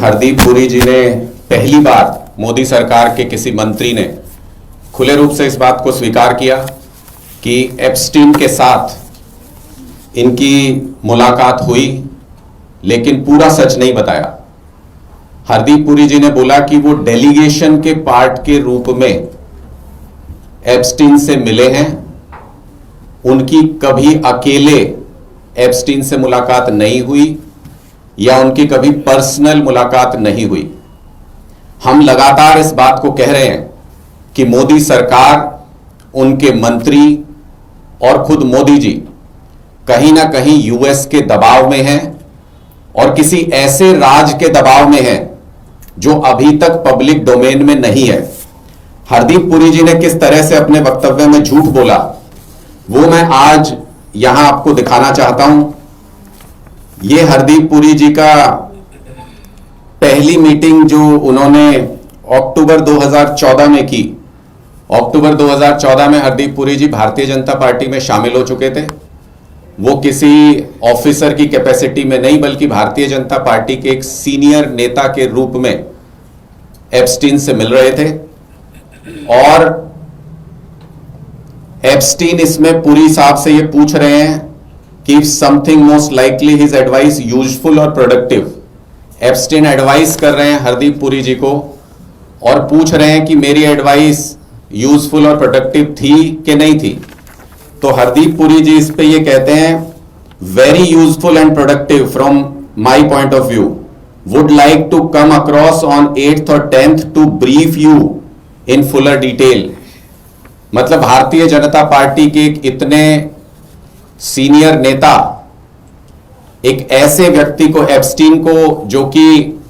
हरदीप पुरी जी ने पहली बार मोदी सरकार के किसी मंत्री ने खुले रूप से इस बात को स्वीकार किया कि एप्स्टीन के साथ इनकी मुलाकात हुई, लेकिन पूरा सच नहीं बताया। हरदीप पुरी जी ने बोला कि वो डेलीगेशन के पार्ट के रूप में एप्स्टीन से मिले हैं, उनकी कभी अकेले एप्स्टीन से मुलाकात नहीं हुई या उनकी कभी पर्सनल मुलाकात नहीं हुई। हम लगातार इस बात को कह रहे हैं कि मोदी सरकार, उनके मंत्री और खुद मोदी जी कहीं ना कहीं यूएस के दबाव में हैं और किसी ऐसे राज के दबाव में हैं जो अभी तक पब्लिक डोमेन में नहीं है। हरदीप पुरी जी ने किस तरह से अपने वक्तव्य में झूठ बोला, वो मैं आज यहां आपको दिखाना चाहता हूं। ये हरदीप पुरी जी का पहली मीटिंग जो उन्होंने अक्टूबर 2014 में की। अक्टूबर 2014 में हरदीप पुरी जी भारतीय जनता पार्टी में शामिल हो चुके थे। वो किसी ऑफिसर की कैपेसिटी में नहीं, बल्कि भारतीय जनता पार्टी के एक सीनियर नेता के रूप में एप्स्टीन से मिल रहे थे। और एप्स्टीन इसमें पुरी साहब से ये पूछ रहे हैं कि if something most likely his advice useful और प्रोडक्टिव। एप्स्टीन एडवाइस कर रहे हैं हरदीप पुरी जी को और पूछ रहे हैं कि मेरी एडवाइस यूजफुल और प्रोडक्टिव थी कि नहीं थी। तो हरदीप पुरी जी इस पे ये कहते हैं, very useful and productive from my point of view, would like to come across on 8th और 10th to brief you in fuller detail. मतलब भारतीय जनता पार्टी के एक इतने सीनियर नेता, एक ऐसे व्यक्ति को, एप्स्टीन को, जो कि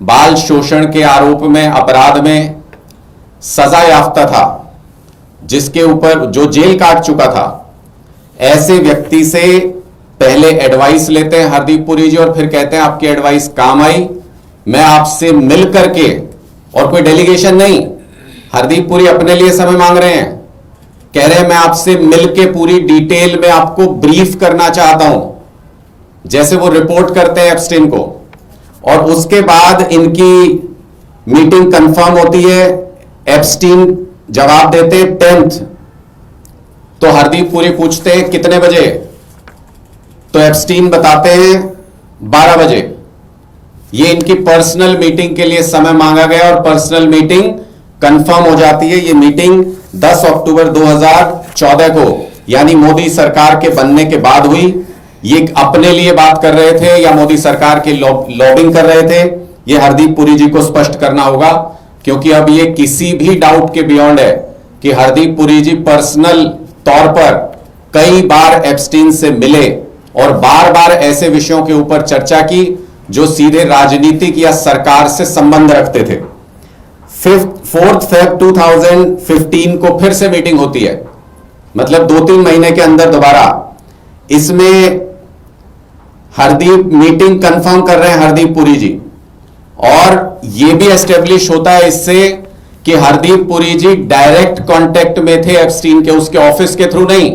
बाल शोषण के आरोप में, अपराध में सजा याफ्ता था, जिसके ऊपर जो जेल काट चुका था, ऐसे व्यक्ति से पहले एडवाइस लेते हैं हरदीप पुरी जी और फिर कहते हैं आपकी एडवाइस काम आई, मैं आपसे मिल करके, और कोई डेलीगेशन नहीं, हरदीप पुरी अपने लिए समय मांग रहे हैं, कह रहे हैं मैं आपसे मिलके पूरी डिटेल में आपको ब्रीफ करना चाहता हूं, जैसे वो रिपोर्ट करते हैं एप्स्टीन को। और उसके बाद इनकी मीटिंग कंफर्म होती है, एप्स्टीन जवाब देते हैं 10th। तो हरदीप पुरी पूछते हैं कितने बजे, तो एप्स्टीन बताते हैं 12 बजे। ये इनकी पर्सनल मीटिंग के लिए समय मांगा गया और पर्सनल मीटिंग कंफर्म हो जाती है। ये मीटिंग 10 अक्टूबर 2014 को, यानी मोदी सरकार के बनने के बाद हुई। ये अपने लिए बात कर रहे थे या मोदी सरकार की लॉबिंग कर रहे थे, ये हरदीप पुरी जी को स्पष्ट करना होगा, क्योंकि अब ये किसी भी डाउट के बियॉन्ड है कि हरदीप पुरी जी पर्सनल तौर पर कई बार एप्स्टीन से मिले और बार बार ऐसे विषयों के ऊपर चर्चा की जो सीधे राजनीतिक या सरकार से संबंध रखते थे। 4th Feb 2015 को फिर से मीटिंग होती है, मतलब 2-3 महीने के अंदर दोबारा। इसमें हरदीप मीटिंग कंफर्म कर रहे हैं हरदीप पुरी जी, और यह भी एस्टेब्लिश होता है इससे कि हरदीप पुरी जी डायरेक्ट कांटेक्ट में थे एप्स्टीन के, उसके ऑफिस के थ्रू नहीं,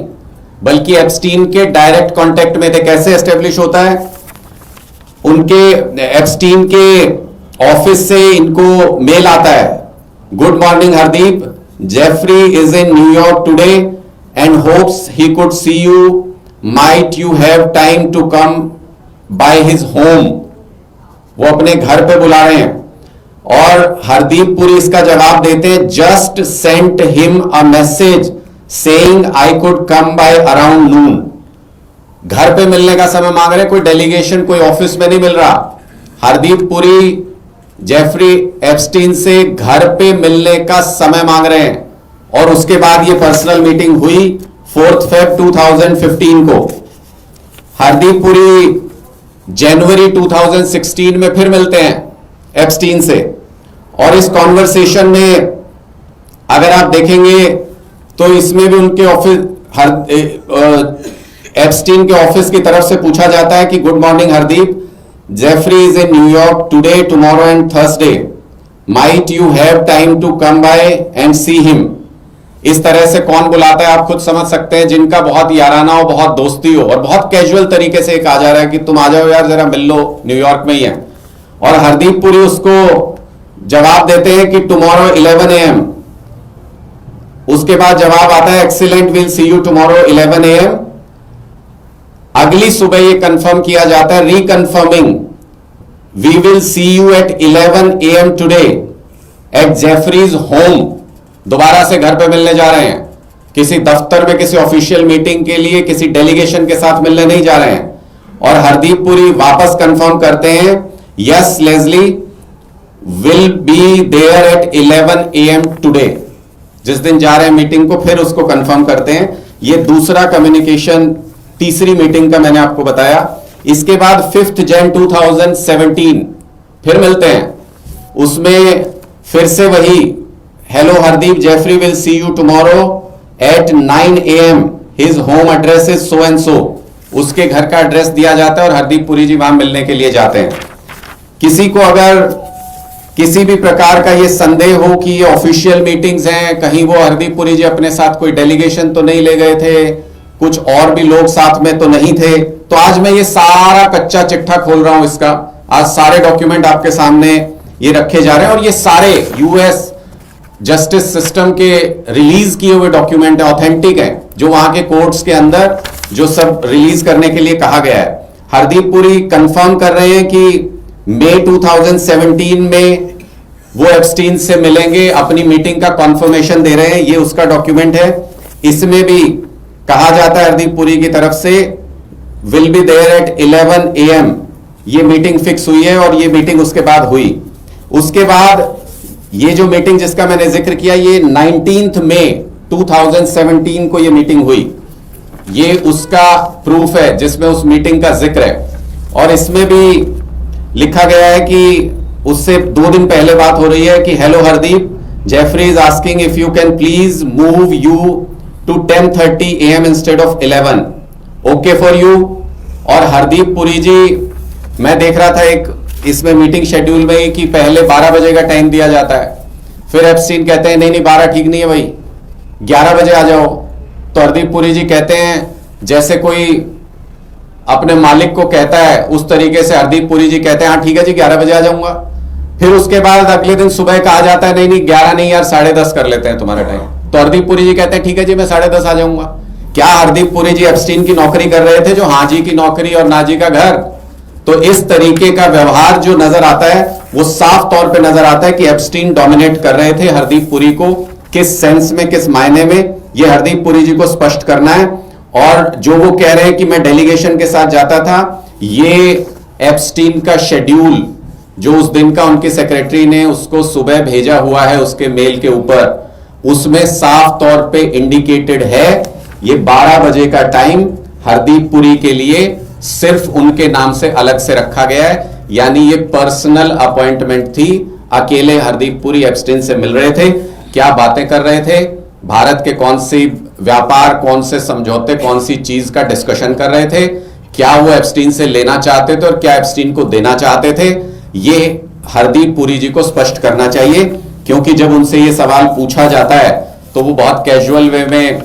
बल्कि एप्स्टीन के डायरेक्ट कांटेक्ट में थे। कैसे एस्टेब्लिश होता है, उनके एप्स्टीन के ऑफिस से इनको मेल आता है, good morning Hardeep, Jeffrey is in New York today and hopes he could see you, might you have time to come by his home. वो अपने घर पे बुला रहे हैं और हरदीप पुरी इसका जवाब देते हैं, just sent him a message saying I could come by around noon. घर पे मिलने का समय मांग रहे हैं, कोई डेलीगेशन, कोई ऑफिस में नहीं मिल रहा। हरदीप पुरी जेफरी एप्स्टीन से घर पे मिलने का समय मांग रहे हैं और उसके बाद ये पर्सनल मीटिंग हुई 4th Feb 2015 को। हरदीप पुरी जनवरी 2016 में फिर मिलते हैं एप्स्टीन से, और इस कॉन्वर्सेशन में अगर आप देखेंगे तो इसमें भी उनके ऑफिस, एप्स्टीन के ऑफिस की तरफ से पूछा जाता है कि good morning Hardeep, Jeffrey is in New York today, tomorrow and Thursday, might you have time to come by and see him. इस तरह से कौन बुलाता है आप खुद समझ सकते हैं, जिनका बहुत याराना हो, बहुत दोस्ती हो और बहुत कैजुअल तरीके से कहा जा रहा है कि तुम आ जाओ यार, जरा मिल लो, न्यूयॉर्क में ही है। और हरदीप पुरी उसको जवाब देते हैं कि टुमारो 11 AM। उसके बाद जवाब आता है excellent, will see you tomorrow 11 AM। अगली सुबह ये कंफर्म किया जाता है, reconfirming, we will see you at 11 AM today at Jeffries home. दोबारा से घर पे मिलने जा रहे हैं, किसी दफ्तर में किसी ऑफिशियल मीटिंग के लिए किसी डेलीगेशन के साथ मिलने नहीं जा रहे हैं। और हरदीप पुरी वापस कंफर्म करते हैं, yes Leslie will be there at 11 AM today. जिस दिन जा रहे हैं मीटिंग को फिर उसको कंफर्म करते हैं। ये दूसरा कम्युनिकेशन, तीसरी मीटिंग का मैंने आपको बताया। इसके बाद 5 Jan 2017 फिर मिलते हैं, उसमें फिर से वही, hello Hardeep, Jeffrey will see you tomorrow at 9 AM, his home address is so and so. उसके घर का एड्रेस दिया जाता है और हरदीप पुरी जी वहां मिलने के लिए जाते हैं। किसी को अगर किसी भी प्रकार का ये संदेह हो कि ये ऑफिशियल मीटिंग्स हैं, कहीं वो हरदीप पुरी जी अपने साथ कोई डेलीगेशन तो नहीं ले गए थे, कुछ और भी लोग साथ में तो नहीं थे, तो आज मैं ये सारा कच्चा चिट्ठा खोल रहा हूं इसका। आज सारे डॉक्यूमेंट आपके सामने ये रखे जा रहे हैं और ये सारे यूएस जस्टिस सिस्टम के रिलीज किए हुए डॉक्यूमेंट है, ऑथेंटिक है, जो वहां के कोर्ट्स के अंदर जो सब रिलीज करने के लिए कहा गया है। हरदीप पुरी कंफर्म कर रहे हैं कि मई 2017 में वो एप्स्टीन से मिलेंगे, अपनी मीटिंग का कॉन्फर्मेशन दे रहे हैं, ये उसका डॉक्यूमेंट है। इसमें भी कहा जाता है हरदीप पुरी की तरफ से will be there at 11 AM। ये मीटिंग फिक्स हुई है और ये मीटिंग उसके बाद हुई। उसके बाद ये जो मीटिंग जिसका मैंने जिक्र किया, ये 19 मई 2017 को ये मीटिंग हुई। ये उसका प्रूफ है जिसमें उस मीटिंग का जिक्र है। और इसमें भी लिखा गया है कि उससे 2 दिन पहले बात हो रही है कि hello Hardeep, Jeffrey is asking if you can please move you to 10:30 AM instead of 11, okay for you. और हरदीप पुरी जी, मैं देख रहा था एक इसमें मीटिंग शेड्यूल में कि पहले 12 बजे का टाइम दिया जाता है, फिर एप्स्टीन कहते हैं नहीं नहीं 12 ठीक नहीं है भाई, 11 बजे आ जाओ। तो हरदीप पुरी जी कहते हैं जैसे कोई अपने मालिक को कहता है उस तरीके से हरदीप पुरी जी कहते हैं हाँ ठीक है जी 11 बजे आ जाऊंगा। फिर उसके बाद अगले दिन सुबह कहा जाता है नहीं नहीं 11 नहीं यार 10:30 कर लेते हैं तुम्हारा टाइम। तो हरदीप पुरी जी कहते हैं ठीक है जी मैं 10:30 आ जाऊंगा। क्या हरदीप पुरी जी एप्स्टीन की नौकरी कर रहे थे, जो हाँ जी की नौकरी और ना जी का घर? तो इस तरीके का व्यवहार जो नजर आता है वो साफ तौर पे नजर आता है कि एप्स्टीन डोमिनेट कर रहे थे हरदीप पुरी को। किस सेंस में, किस मायने में, ये हरदीप पुरी जी को स्पष्ट करना है। और जो वो कह रहे हैं कि मैं डेलीगेशन के साथ जाता था, ये एप्स्टीन का शेड्यूल जो उस दिन का उनके सेक्रेटरी ने उसको सुबह भेजा हुआ है उसके मेल के ऊपर, उसमें साफ तौर पे इंडिकेटेड है ये 12 बजे का टाइम हरदीप पुरी के लिए सिर्फ उनके नाम से अलग से रखा गया है। यानी ये पर्सनल अपॉइंटमेंट थी, अकेले हरदीप पुरी एप्स्टीन से मिल रहे थे। क्या बातें कर रहे थे, भारत के कौन सी व्यापार, कौन से समझौते, कौन सी चीज का डिस्कशन कर रहे थे, क्या वो एप्स्टीन से लेना चाहते थे और क्या एप्स्टीन को देना चाहते थे, ये हरदीप पुरी जी को स्पष्ट करना चाहिए। क्योंकि जब उनसे ये सवाल पूछा जाता है तो वो बहुत कैजुअल वे में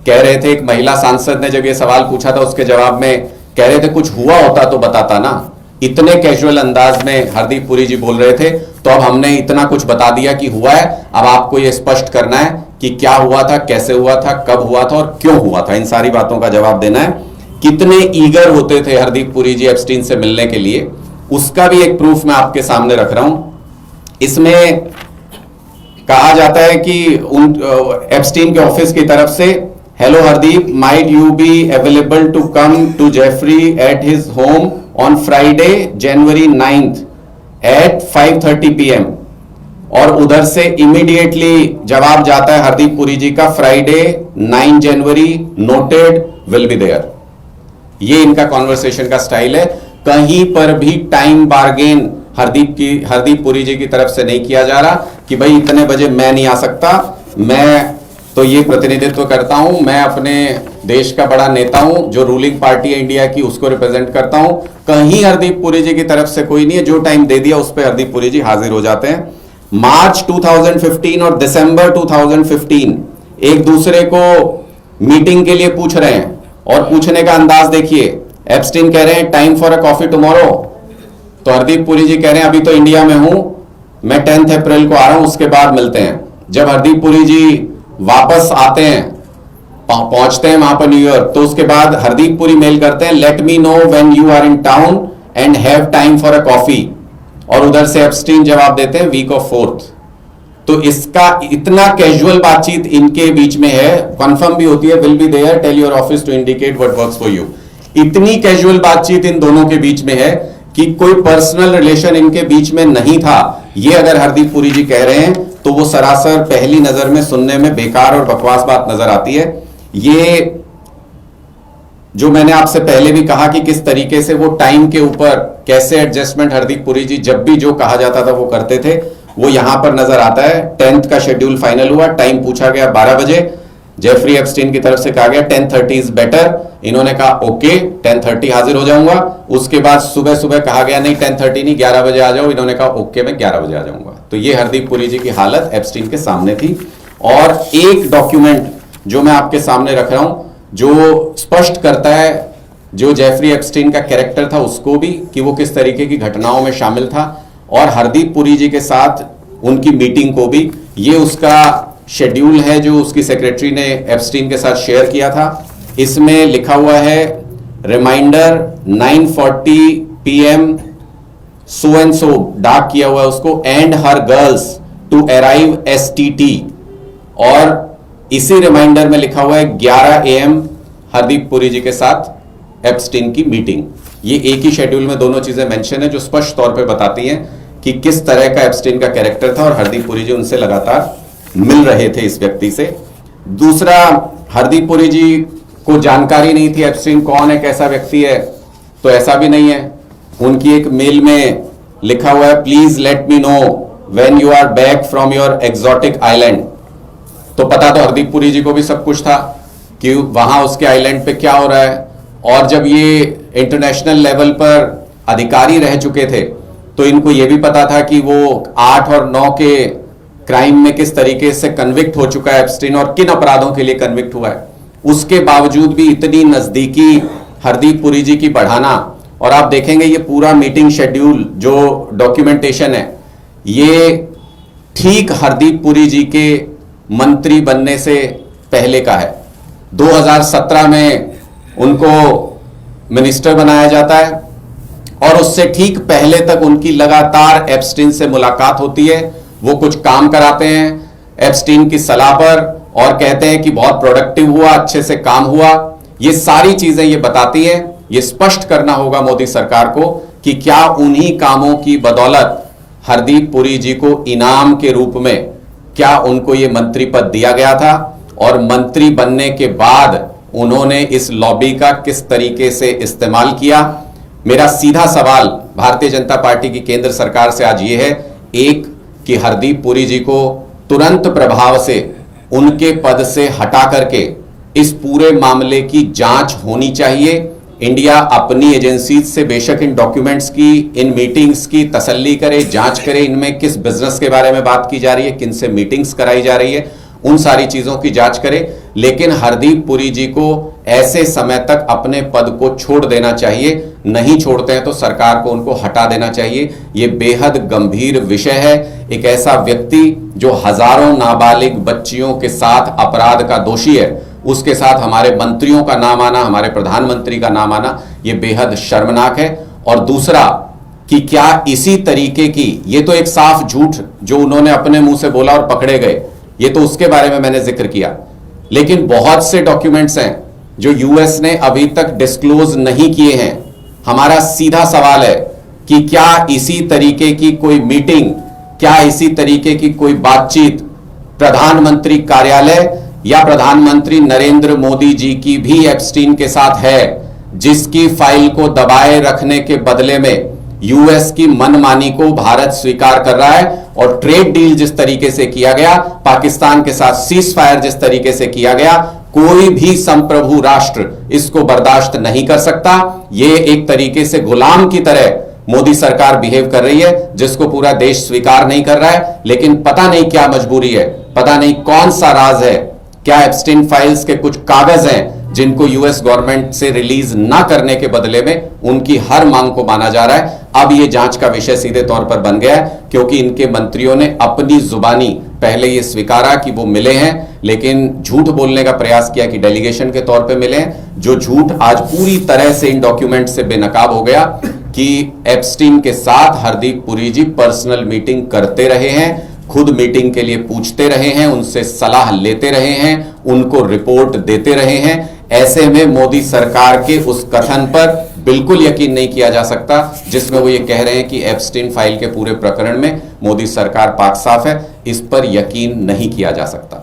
कह रहे थे। एक महिला सांसद ने जब ये सवाल पूछा था उसके जवाब में कह रहे थे कुछ हुआ होता तो बताता ना। इतने कैजुअल अंदाज में हरदीप पुरी जी बोल रहे थे। तो अब हमने इतना कुछ बता दिया कि हुआ है, अब आपको ये स्पष्ट करना है कि क्या हुआ था, कैसे हुआ था, कब हुआ था और क्यों हुआ था। इन सारी बातों का जवाब देना है। कितने ईगर होते थे हरदीप पुरी जी एप्स्टीन से मिलने के लिए, उसका भी एक प्रूफ मैं आपके सामने रख रहा हूं। इसमें कहा जाता है कि एप्स्टीन के ऑफिस की तरफ से, hello Hardeep, might you be available to come to Jeffrey at his home on Friday January 9th at 5:30 PM। और उधर से इमीडिएटली जवाब जाता है हरदीप पुरी जी का, Friday 9 January, noted, will be there. ये इनका कॉन्वर्सेशन का स्टाइल है। कहीं पर भी टाइम बार्गेन हरदीप पुरी जी की तरफ से नहीं किया जा रहा कि भाई इतने बजे मैं नहीं आ सकता, मैं तो ये प्रतिनिधित्व करता हूं, मैं अपने देश का बड़ा नेता हूं, जो रूलिंग पार्टी है इंडिया की उसको रिप्रेजेंट करता हूं। कहीं हरदीप पुरी जी की तरफ से कोई नहीं है। जो टाइम दे दिया उस पर हरदीप पुरी जी हाजिर हो जाते हैं। मार्च 2015 और दिसंबर 2015 एक दूसरे को मीटिंग के लिए पूछ रहे हैं और पूछने का अंदाज देखिए। एप्स्टीन कह रहे हैं time for a coffee tomorrow, तो हरदीप पुरी जी कह रहे हैं अभी तो इंडिया में हूं, मैं 10 अप्रैल को आ रहा हूं, उसके बाद मिलते हैं। जब हरदीप पुरी जी वापस आते हैं, पहुंचते हैं वहां पर न्यूयॉर्क, तो उसके बाद हरदीप पुरी मेल करते हैं, let me know when you are in town and have time for a coffee. और उधर से एप्स्टीन जवाब देते हैं वीक ऑफ 4th। तो इसका इतना कैजुअल बातचीत इनके बीच में है, कंफर्म भी होती है, will be there, tell your office to indicate what works for you. इतनी कैजुअल बातचीत इन दोनों के बीच में है कि कोई पर्सनल रिलेशन इनके बीच में नहीं था। ये अगर हरदीप पुरी जी कह रहे हैं तो वो सरासर पहली नजर में सुनने में बेकार और बकवास बात नजर आती है। ये जो मैंने आपसे पहले भी कहा कि किस तरीके से वो टाइम के ऊपर कैसे एडजस्टमेंट हरदीप पुरी जी जब भी जो कहा जाता था वो करते थे, वो यहां पर नजर आता है। 10th का शेड्यूल फाइनल हुआ, टाइम पूछा गया 12 बजे, जेफरी एप्स्टीन की तरफ से कहा गया 10:30 इज बेटर। इन्होंने कहा ओके 10:30 हाजिर हो जाऊंगा। उसके बाद सुबह सुबह कहा गया नहीं 10:30 नहीं 11 बजे आ जाओ। इन्होंने कहा ओके मैं 11 बजे आ जाऊंगा। तो ये हरदीप पुरी जी की हालत एप्स्टीन के सामने थी। और एक डॉक्यूमेंट जो मैं आपके सामने रख रहा हूं जो स्पष्ट करता है जो जेफरी एप्स्टीन का कैरेक्टर था उसको भी, कि वो किस तरीके की घटनाओं में शामिल था, और हरदीप पुरी जी के साथ उनकी मीटिंग को भी। ये उसका शेड्यूल है जो उसकी सेक्रेटरी ने एप्स्टीन के साथ शेयर किया था। इसमें लिखा हुआ है reminder 9:40 PM so and so, dark किया हुआ है उसको, and her girls to arrive STT। और इसी रिमाइंडर में लिखा हुआ है 11 AM हरदीप पुरी जी के साथ एप्स्टीन की मीटिंग। ये एक ही शेड्यूल में दोनों चीजें मेंशन है जो स्पष्ट तौर पे बताती हैं कि किस तरह का एप्स्टीन का कैरेक्टर था और हरदीप पुरी जी उनसे लगातार मिल रहे थे इस व्यक्ति से। दूसरा, हरदीप पुरी जी को जानकारी नहीं थी एप्स्टीन कौन है, कैसा व्यक्ति है, तो ऐसा भी नहीं है। उनकी एक मेल में लिखा हुआ है please let me know when you are back from your exotic island. तो पता तो हरदीप पुरी जी को भी सब कुछ था कि वहां उसके आइलैंड पे क्या हो रहा है। और जब ये इंटरनेशनल लेवल पर अधिकारी रह चुके थे तो इनको यह भी पता था कि वो 8 और 9 के क्राइम में किस तरीके से कन्विक्ट हो चुका है एप्स्टीन और किन अपराधों के लिए कन्विक्ट हुआ है। उसके बावजूद भी इतनी नजदीकी हरदीप पुरी जी की बढ़ाना, और आप देखेंगे ये पूरा मीटिंग शेड्यूल जो डॉक्यूमेंटेशन है ये ठीक हरदीप पुरी जी के मंत्री बनने से पहले का है। 2017 में उनको मिनिस्टर बनाया जाता है और उससे ठीक पहले तक उनकी लगातार एप्स्टीन से मुलाकात होती है। वो कुछ काम कराते हैं एप्स्टीन की सलाह पर और कहते हैं कि बहुत प्रोडक्टिव हुआ, अच्छे से काम हुआ। ये सारी चीजें ये बताती हैं। ये स्पष्ट करना होगा मोदी सरकार को कि क्या उन्हीं कामों की बदौलत हरदीप पुरी जी को इनाम के रूप में क्या उनको ये मंत्री पद दिया गया था, और मंत्री बनने के बाद उन्होंने इस लॉबी का किस तरीके से इस्तेमाल किया। मेरा सीधा सवाल भारतीय जनता पार्टी की केंद्र सरकार से आज ये है, एक कि हरदीप पुरी जी को तुरंत प्रभाव से उनके पद से हटा करके इस पूरे मामले की जांच होनी चाहिए। इंडिया अपनी एजेंसी से बेशक इन डॉक्यूमेंट्स की, इन मीटिंग्स की तसल्ली करे, जांच करे, इनमें किस बिजनेस के बारे में बात की जा रही है, किन से मीटिंग्स कराई जा रही है, उन सारी चीजों की जांच करे। लेकिन हरदीप पुरी जी को ऐसे समय तक अपने पद को छोड़ देना चाहिए। नहीं छोड़ते हैं तो सरकार को उनको हटा देना चाहिए। यह बेहद गंभीर विषय है। एक ऐसा व्यक्ति जो हजारों नाबालिग बच्चियों के साथ अपराध का दोषी है, उसके साथ हमारे मंत्रियों का नाम आना, हमारे प्रधानमंत्री का नाम आना, यह बेहद शर्मनाक है। और दूसरा कि क्या इसी तरीके की, ये तो एक साफ झूठ जो उन्होंने अपने मुंह से बोला और पकड़े गए, ये तो उसके बारे में मैंने जिक्र किया, लेकिन बहुत से डॉक्यूमेंट्स हैं जो यूएस ने अभी तक डिस्क्लोज नहीं किए हैं। हमारा सीधा सवाल है कि क्या इसी तरीके की कोई मीटिंग, क्या इसी तरीके की कोई बातचीत प्रधानमंत्री कार्यालय या प्रधानमंत्री नरेंद्र मोदी जी की भी एप्स्टीन के साथ है, जिसकी फाइल को दबाए रखने के बदले में यूएस की मनमानी को भारत स्वीकार कर रहा है। और ट्रेड डील जिस तरीके से किया गया, पाकिस्तान के साथ सीज फायर जिस तरीके से किया गया, कोई भी संप्रभु राष्ट्र इसको बर्दाश्त नहीं कर सकता। यह एक तरीके से गुलाम की तरह मोदी सरकार बिहेव कर रही है, जिसको पूरा देश स्वीकार नहीं कर रहा है। लेकिन पता नहीं क्या मजबूरी है, पता नहीं कौन सा राज है, क्या एप्स्टीन फाइल्स के कुछ कागज हैं जिनको यूएस गवर्नमेंट से रिलीज ना करने के बदले में उनकी हर मांग को माना जा रहा है। अब यह जांच का विषय सीधे तौर पर बन गया है, क्योंकि इनके मंत्रियों ने अपनी जुबानी पहले यह स्वीकारा कि वो मिले हैं, लेकिन झूठ बोलने का प्रयास किया कि डेलीगेशन के तौर पे मिले हैं, जो झूठ आज पूरी तरह से इन डॉक्यूमेंट से बेनकाब हो गया कि एप्स्टीन के साथ हरदीप पुरी जी पर्सनल मीटिंग करते रहे हैं, खुद मीटिंग के लिए पूछते रहे हैं, उनसे सलाह लेते रहे हैं, उनको रिपोर्ट देते रहे हैं। ऐसे में मोदी सरकार के उस कथन पर बिल्कुल यकीन नहीं किया जा सकता जिसमें वो ये कह रहे हैं कि एप्स्टीन फाइल के पूरे प्रकरण में मोदी सरकार पाक साफ है। इस पर यकीन नहीं किया जा सकता।